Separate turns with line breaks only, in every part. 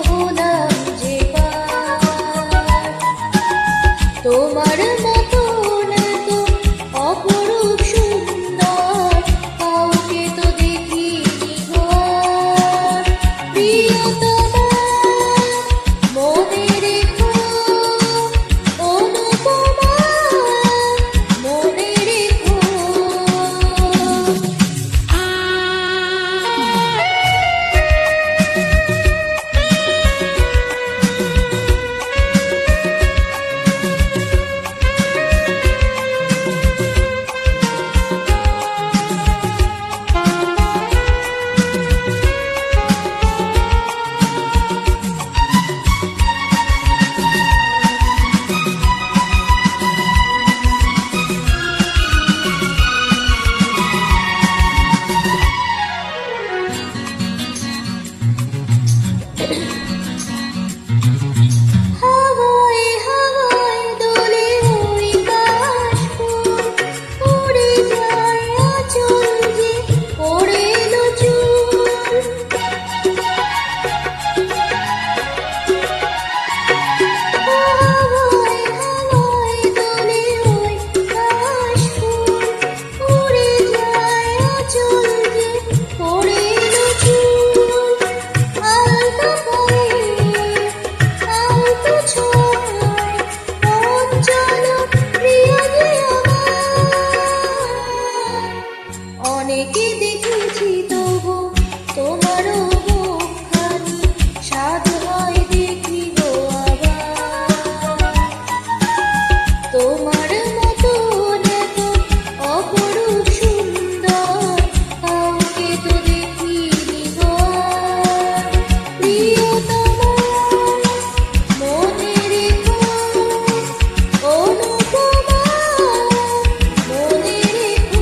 হলাম যে পার। তোমার মতন এত অপরূপ সুন্দর কাউকে তো দেখিনি গো আর। প্রিয়তমা মনে রেখো, অনুপমা মনে রেখো। হাওয়ায় হাওয়ায় দোলে ওই কাশফুল, উড়ে যায় আঁচল যে পড়ে এলো চুল। হাওয়ায় হাওয়ায় দোলে ওই কাশফুল, উড়ে যায় আঁচল যে পড়ে এলো চুল। আলতো পায়ে আলতো ছোঁয়ায় মন চলো প্রিয় যে আমার। অনেকে দেখেছি তবু তোমারও মুখখানি স্বাদ হয় দেখিব আবার। তোমার মতন এত অপরূপ সুন্দর কাউকে তো দেখিনি গো আর। প্রিয়তমা মনে রেখো, অনুপমা মনে রেখো।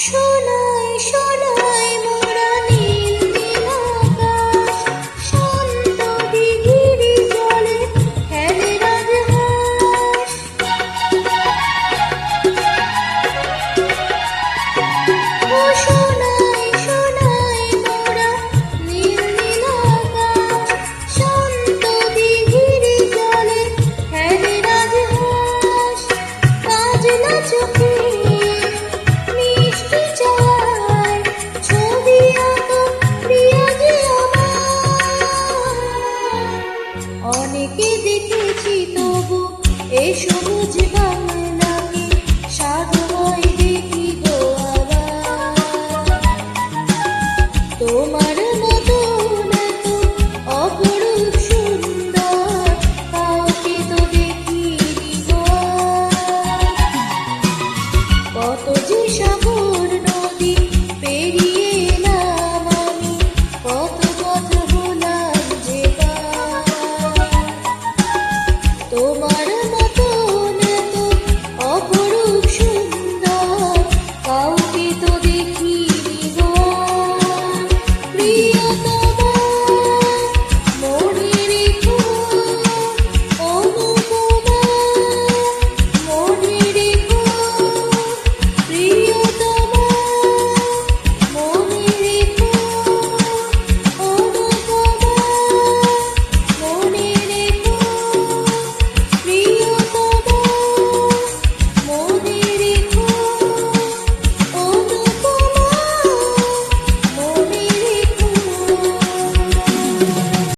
সোনায় সোনায় মোরা নীল নীল আকাশ, শান্ত দিঘির জলে খেলে রাজহাঁস। ও সোনায় সোনায় মোরা নীল নীল আকাশ, শান্ত দিঘির জলে খেলে রাজহাঁস। কাজলা চোখে